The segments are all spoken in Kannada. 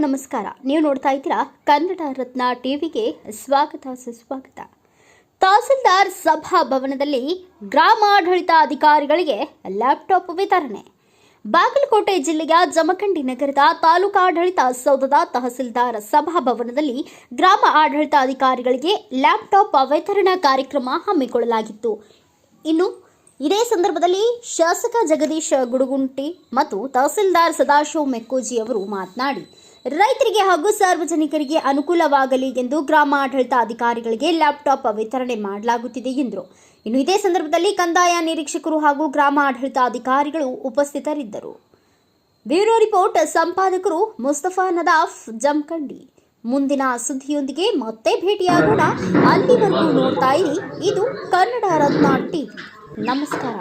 ನಮಸ್ಕಾರ. ನೀವು ನೋಡ್ತಾ ಇದ್ದೀರಾ ಕನ್ನಡ ರತ್ನ ಟಿವಿಗೆ ಸ್ವಾಗತ ಸುಸ್ವಾಗತ. ತಹಸೀಲ್ದಾರ್ ಸಭಾಭವನದಲ್ಲಿ ಗ್ರಾಮಾಡಳಿತ ಅಧಿಕಾರಿಗಳಿಗೆ ಲ್ಯಾಪ್ಟಾಪ್ ವಿತರಣೆ. ಬಾಗಲಕೋಟೆ ಜಿಲ್ಲೆಯ ಜಮಖಂಡಿ ನಗರದ ತಾಲೂಕಾಡಳಿತ ಸೌಧದ ತಹಸೀಲ್ದಾರ್ ಸಭಾಭವನದಲ್ಲಿ ಗ್ರಾಮ ಆಡಳಿತ ಅಧಿಕಾರಿಗಳಿಗೆ ಲ್ಯಾಪ್ಟಾಪ್ ವಿತರಣಾ ಕಾರ್ಯಕ್ರಮ ಹಮ್ಮಿಕೊಳ್ಳಲಾಗಿತ್ತು. ಇದೇ ಸಂದರ್ಭದಲ್ಲಿ ಶಾಸಕ ಜಗದೀಶ್ ಗುಡುಗುಂಟಿ ಮತ್ತು ತಹಸೀಲ್ದಾರ್ ಸದಾಶಿವ್ ಮೆಕ್ಕೋಜಿ ಅವರು ಮಾತನಾಡಿ, ರೈತರಿಗೆ ಹಾಗೂ ಸಾರ್ವಜನಿಕರಿಗೆ ಅನುಕೂಲವಾಗಲಿ ಎಂದು ಗ್ರಾಮ ಆಡಳಿತ ಅಧಿಕಾರಿಗಳಿಗೆ ಲ್ಯಾಪ್ಟಾಪ್ ವಿತರಣೆ ಮಾಡಲಾಗುತ್ತಿದೆ ಎಂದರು. ಇದೇ ಸಂದರ್ಭದಲ್ಲಿ ಕಂದಾಯ ನಿರೀಕ್ಷಕರು ಹಾಗೂ ಗ್ರಾಮ ಆಡಳಿತ ಅಧಿಕಾರಿಗಳು ಉಪಸ್ಥಿತರಿದ್ದರು. ಬ್ಯೂರೋ ರಿಪೋರ್ಟ್ ಸಂಪಾದಕರು ಮುಸ್ತಫಾ ನದಾಫ್ ಜಮಖಂಡಿ. ಮುಂದಿನ ಸುದ್ದಿಯೊಂದಿಗೆ ಮತ್ತೆ ಭೇಟಿಯಾಗೋಣ. ಅಲ್ಲಿವರೆಗೂ ನೋಡ್ತಾ ಇರಿ ಇದು ಕನ್ನಡ ರತ್ನ ಟಿವಿ. ನಮಸ್ಕಾರ.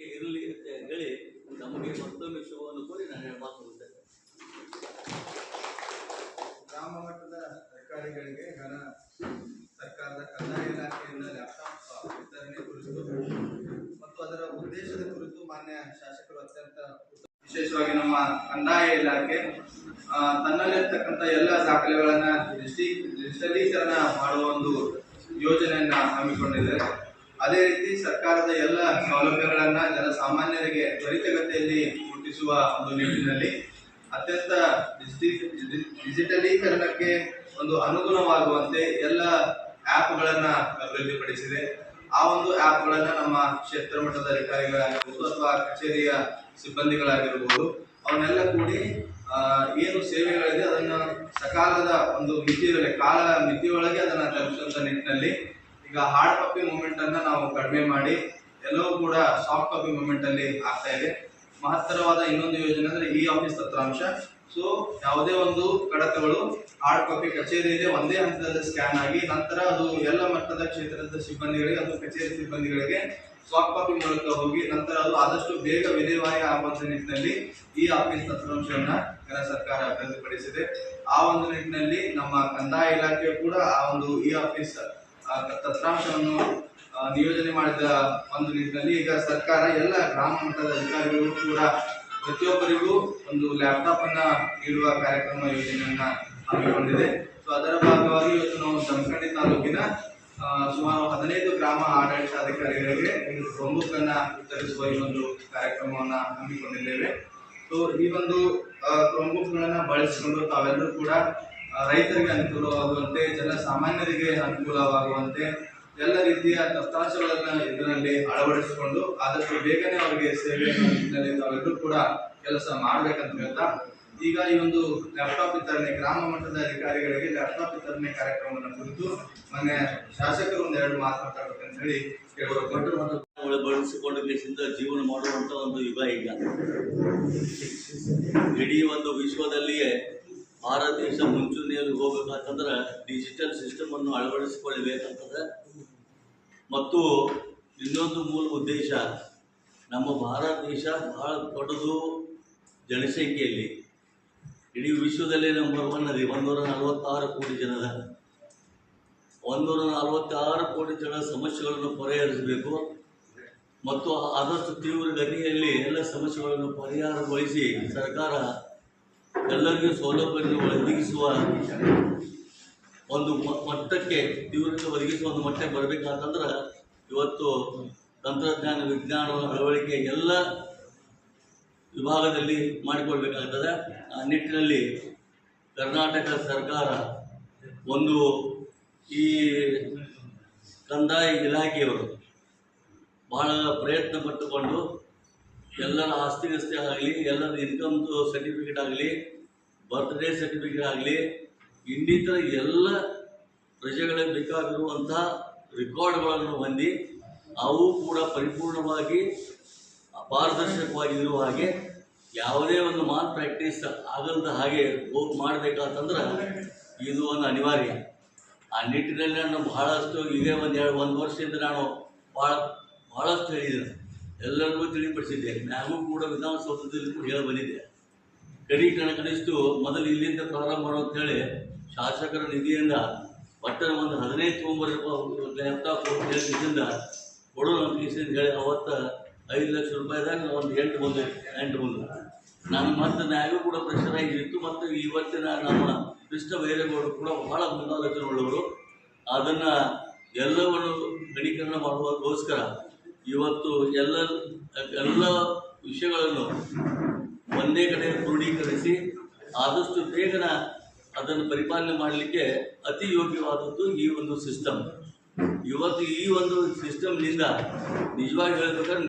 ಇರಲಿ ಅಂತ ಹೇಳಿ ನಮಗೆ ಮತ್ತೊಮ್ಮೆ ಶುಭವನ್ನು ಕೋರಿ ನಾನು ಹೇಳಬಾರದು. ಗ್ರಾಮ ಮಟ್ಟದ ಅಧಿಕಾರಿಗಳಿಗೆ ಸರ್ಕಾರದ ಕಂದಾಯ ಇಲಾಖೆಯಿಂದ ಲ್ಯಾಪ್ಟಾಪ್ ವಿತರಣೆ ಕುರಿತು ಮತ್ತು ಅದರ ಉದ್ದೇಶದ ಕುರಿತು ಮಾನ್ಯ ಶಾಸಕರು ಅತ್ಯಂತ ವಿಶೇಷವಾಗಿ ನಮ್ಮ ಕಂದಾಯ ಇಲಾಖೆ ತನ್ನಲ್ಲಿರ್ತಕ್ಕಂಥ ಎಲ್ಲ ದಾಖಲೆಗಳನ್ನ ಡಿಜಿಟಲೀಕರಣ ಮಾಡುವ ಒಂದು ಯೋಜನೆಯನ್ನ ಹಮ್ಮಿಕೊಂಡಿದೆ. ಅದೇ ರೀತಿ ಸರ್ಕಾರದ ಎಲ್ಲ ಸೌಲಭ್ಯಗಳನ್ನ ಜನಸಾಮಾನ್ಯರಿಗೆ ತ್ವರಿತಗತಿಯಲ್ಲಿ ಮುಟ್ಟಿಸುವ ಒಂದು ನಿಟ್ಟಿನಲ್ಲಿ ಅತ್ಯಂತ ಡಿಜಿಟಲೀಕರಣಕ್ಕೆ ಒಂದು ಅನುಗುಣವಾಗುವಂತೆ ಎಲ್ಲ ಆ್ಯಪ್ಗಳನ್ನ ಅಭಿವೃದ್ಧಿಪಡಿಸಿದೆ. ಆ ಒಂದು ಆ್ಯಪ್ಗಳನ್ನ ನಮ್ಮ ಕ್ಷೇತ್ರ ಮಟ್ಟದ ಅಧಿಕಾರಿಗಳಾಗಿರ್ಬೋದು ಅಥವಾ ಕಚೇರಿಯ ಸಿಬ್ಬಂದಿಗಳಾಗಿರ್ಬೋದು ಅವನ್ನೆಲ್ಲ ಕೂಡಿ ಏನು ಸೇವೆಗಳಿದೆ ಅದನ್ನ ಸಕಾಲದ ಒಂದು ಕಾಲ ಮಿತಿಯೊಳಗೆ ಅದನ್ನ ತಲುಪಿಸುವಂತ ನಿಟ್ಟಿನಲ್ಲಿ ಈಗ ಹಾರ್ಡ್ ಕಾಪಿ ಮೂವ್ಮೆಂಟ್ ಅನ್ನ ನಾವು ಕಡಿಮೆ ಮಾಡಿ ಎಲ್ಲವೂ ಕೂಡ ಸಾಫ್ಟ್ ಕಾಪಿ ಮೂವ್ಮೆಂಟ್ ಅಲ್ಲಿ ಆಗ್ತಾ ಇದೆ. ಮಹತ್ತರವಾದ ಇನ್ನೊಂದು ಯೋಜನೆ ಅಂದ್ರೆ ಇ ಆಫೀಸ್ ತಂತ್ರಾಂಶ. ಸೊ ಯಾವುದೇ ಒಂದು ಕಡತಗಳು ಹಾರ್ಡ್ ಕಾಪಿ ಕಚೇರಿಯಲ್ಲಿ ಒಂದೇ ಹಂತದಲ್ಲಿ ಸ್ಕ್ಯಾನ್ ಆಗಿ ನಂತರ ಅದು ಎಲ್ಲ ಮಟ್ಟದ ಕ್ಷೇತ್ರದ ಸಿಬ್ಬಂದಿಗಳಿಗೆ ಅಥವಾ ಕಚೇರಿ ಸಿಬ್ಬಂದಿಗಳಿಗೆ ಸಾಫ್ಟ್ ಕಾಪಿ ಮೂಲಕ ಹೋಗಿ ನಂತರ ಅದು ಆದಷ್ಟು ಬೇಗ ವಿಲೇವಾರಿ ಆಗುವಂತ ನಿಟ್ಟಿನಲ್ಲಿ ಇ ಆಫೀಸ್ ತಂತ್ರಾಂಶವನ್ನ ಸರ್ಕಾರ ಅಭಿವೃದ್ಧಿಪಡಿಸಿದೆ. ಆ ಒಂದು ನಿಟ್ಟಿನಲ್ಲಿ ನಮ್ಮ ಕಂದಾಯ ಇಲಾಖೆ ಕೂಡ ಆ ಒಂದು ಇ ಆಫೀಸ್ ತಂತ್ರಾಂಶವನ್ನು ನಿಯೋಜನೆ ಮಾಡಿದ ಒಂದು ನಿಟ್ಟಿನಲ್ಲಿ ಈಗ ಸರ್ಕಾರ ಎಲ್ಲ ಗ್ರಾಮ ಮಟ್ಟದ ಅಧಿಕಾರಿಗಳು ಕೂಡ ಪ್ರತಿಯೊಬ್ಬರಿಗೂ ಒಂದು ಲ್ಯಾಪ್ಟಾಪ್ ಅನ್ನ ನೀಡುವ ಕಾರ್ಯಕ್ರಮ ಯೋಜನೆಯನ್ನ ಹಮ್ಮಿಕೊಂಡಿದೆ. ಸೊ ಅದರ ಭಾಗವಾಗಿ ಇವತ್ತು ನಾವು ಜಮಖಂಡಿ ತಾಲೂಕಿನ ಸುಮಾರು 15 ಗ್ರಾಮ ಆಡಳಿತಾಧಿಕಾರಿಗಳಿಗೆ ಕ್ರೋಮ್ಬುಕ್ ಅನ್ನ ವಿತರಿಸುವ ಈ ಒಂದು ಕಾರ್ಯಕ್ರಮವನ್ನ ಹಮ್ಮಿಕೊಂಡಿದ್ದೇವೆ. ಸೊ ಈ ಒಂದು ಕ್ರೋಮ್ಬುಕ್ ಗಳನ್ನ ಬಳಸಿಕೊಂಡು ತಾವೆಲ್ಲರೂ ಕೂಡ ರೈತರಿಗೆ ಅನುಕೂಲವಾಗುವಂತೆ ಜನಸಾಮಾನ್ಯರಿಗೆ ಅನುಕೂಲವಾಗುವಂತೆ ಎಲ್ಲ ರೀತಿಯ ದತ್ತಾಂಶಗಳನ್ನ ಇದರಲ್ಲಿ ಅಳವಡಿಸಿಕೊಂಡು ಆದಷ್ಟು ಬೇಗನೆ ಅವರಿಗೆ ಸೇವೆಯಲ್ಲಿ ತಾವೆಲ್ಲರೂ ಕೂಡ ಕೆಲಸ ಮಾಡ್ಬೇಕಂತ ಹೇಳ್ತಾ ಈಗ ಈ ಒಂದು ಲ್ಯಾಪ್ಟಾಪ್ ವಿತರಣೆ ಗ್ರಾಮ ಮಟ್ಟದ ಅಧಿಕಾರಿಗಳಿಗೆ ಲ್ಯಾಪ್ಟಾಪ್ ವಿತರಣೆ ಕಾರ್ಯಕ್ರಮವನ್ನು ಕುರಿತು ಮೊನ್ನೆ ಶಾಸಕರು ಒಂದೆರಡು ಮಾತನಾಡಬೇಕಂತ ಹೇಳಿ ಬಳಸಿಕೊಂಡು ಜೀವನ ಮಾಡುವಂತ ಒಂದು ಯುಗ ಈಗ ಇಡೀ ಒಂದು ವಿಶ್ವದಲ್ಲಿಯೇ ಭಾರತ ದೇಶ ಮುಂಚೂಣಿಯಲ್ಲಿ ಹೋಗ್ಬೇಕಂತಂದ್ರೆ ಡಿಜಿಟಲ್ ಸಿಸ್ಟಮ್ ಅನ್ನು ಅಳವಡಿಸಿಕೊಳ್ಳಬೇಕಂತಂದ್ರೆ ಮತ್ತು ಇನ್ನೊಂದು ಮೂಲ ಉದ್ದೇಶ ನಮ್ಮ ಭಾರತ ದೇಶ ಬಹಳ ದೊಡ್ಡದು ಜನಸಂಖ್ಯೆಯಲ್ಲಿ ಇಡೀ ವಿಶ್ವದಲ್ಲೇ ನಂಬರ್ 1 ಅದೇ 146 ಕೋಟಿ ಜನದ 146 ಕೋಟಿ ಜನ ಸಮಸ್ಯೆಗಳನ್ನು ಪರಿಹರಿಸಬೇಕು ಮತ್ತು ಆದಷ್ಟು ತೀವ್ರ ಗತಿಯಲ್ಲಿ ಎಲ್ಲ ಸಮಸ್ಯೆಗಳನ್ನು ಪರಿಹಾರಗೊಳಿಸಿ ಸರ್ಕಾರ ಎಲ್ಲರಿಗೂ ಸೌಲಭ್ಯವನ್ನು ಒದಗಿಸುವ ಒಂದು ಮಟ್ಟಕ್ಕೆ ತೀವ್ರತೆ ಒದಗಿಸುವ ಒಂದು ಮಟ್ಟಕ್ಕೆ ಬರಬೇಕಂತಂದ್ರೆ ಇವತ್ತು ತಂತ್ರಜ್ಞಾನ ವಿಜ್ಞಾನದ ಅಳವಡಿಕೆ ಎಲ್ಲ ವಿಭಾಗದಲ್ಲಿ ಮಾಡಿಕೊಳ್ಬೇಕಾಗ್ತದೆ. ಆ ನಿಟ್ಟಿನಲ್ಲಿ ಕರ್ನಾಟಕ ಸರ್ಕಾರ ಒಂದು ಈ ಕಂದಾಯ ಇಲಾಖೆಯವರು ಬಹಳ ಪ್ರಯತ್ನ ಪಟ್ಟುಕೊಂಡು ಎಲ್ಲರ ಆಸ್ತಿ ಆಗಲಿ ಎಲ್ಲರ ಇನ್ಕಮ್ದು ಸರ್ಟಿಫಿಕೇಟ್ ಆಗಲಿ ಬರ್ತ್ಡೇ ಸರ್ಟಿಫಿಕೇಟ್ ಆಗಲಿ ಇನ್ನಿತರ ಎಲ್ಲ ಪ್ರಜೆಗಳಿಗೆ ಬೇಕಾಗಿರುವಂತಹ ರೆಕಾರ್ಡ್ಗಳನ್ನು ಹೊಂದಿ ಅವು ಕೂಡ ಪರಿಪೂರ್ಣವಾಗಿ ಪಾರದರ್ಶಕವಾಗಿ ಇರುವ ಹಾಗೆ ಯಾವುದೇ ಒಂದು ಮಾಲ್ ಪ್ರಾಕ್ಟೀಸ್ ಆಗಲ್ದ ಹಾಗೆ ಮಾಡಬೇಕಾತಂದ್ರೆ ಇದು ಒಂದು ಅನಿವಾರ್ಯ. ಆ ನಿಟ್ಟಿನಲ್ಲಿ ನಾನು ಬಹಳಷ್ಟು ಇದೇ ಒಂದು ವರ್ಷದಿಂದ ನಾನು ಬಹಳಷ್ಟು ಹೇಳಿದ್ದೇನೆ, ಎಲ್ಲರಿಗೂ ತಿಳಿಪಡಿಸಿದ್ದೆ. ನಾವು ಕೂಡ ವಿಧಾನಸೌಧದಲ್ಲಿ ಕೂಡ ಹೇಳಿ ಬಂದಿದ್ದೆ. ಕನಿಷ್ಠ ಮೊದಲು ಇಲ್ಲಿಂದ ಪ್ರಾರಂಭ ಮಾಡೋ ಅಂತೇಳಿ ಶಾಸಕರ ನಿಧಿಯಿಂದ ಪಟ್ಟಣ ಒಂದು 15 ತೊಗೊಂಬರ್ಬೇಕು ಲ್ಯಾಪ್ಟಾಪ್ ಹೇಳಿದಿಂದ ಕೊಡೋಣ ಅಂತ ಹೇಳಿ ಅವತ್ತು 5 ಲಕ್ಷ ರೂಪಾಯಿದಾಗ ಒಂದು 8 ಬಂದು ನಾನು ಮತ್ತು ನ್ಯಾಗೂ ಕೂಡ ಪ್ರೆಷರ್ ಆಗಿತ್ತು. ಮತ್ತು ಇವತ್ತಿನ ನಮ್ಮ ಕೃಷ್ಣ ಬೈರೇಗೌಡರು ಕೂಡ ಬಹಳ ಮುಂದಾಲೋಚನೆ ಉಳ್ಳವರು. ಅದನ್ನು ಎಲ್ಲವನ್ನು ಗಣೀಕರಣ ಮಾಡುವುದಕ್ಕೋಸ್ಕರ ಇವತ್ತು ಎಲ್ಲ ವಿಷಯಗಳನ್ನು ಒಂದೇ ಕಡೆ ಕ್ರೋಢೀಕರಿಸಿ ಆದಷ್ಟು ಬೇಗನ ಅದನ್ನು ಪರಿಪಾಲನೆ ಮಾಡಲಿಕ್ಕೆ ಅತಿ ಯೋಗ್ಯವಾದದ್ದು ಈ ಒಂದು ಸಿಸ್ಟಮ್. ಇವತ್ತು ಈ ಒಂದು ಸಿಸ್ಟಮ್ನಿಂದ ನಿಜವಾಗಿ ಹೇಳಬೇಕಾದ್ರೆ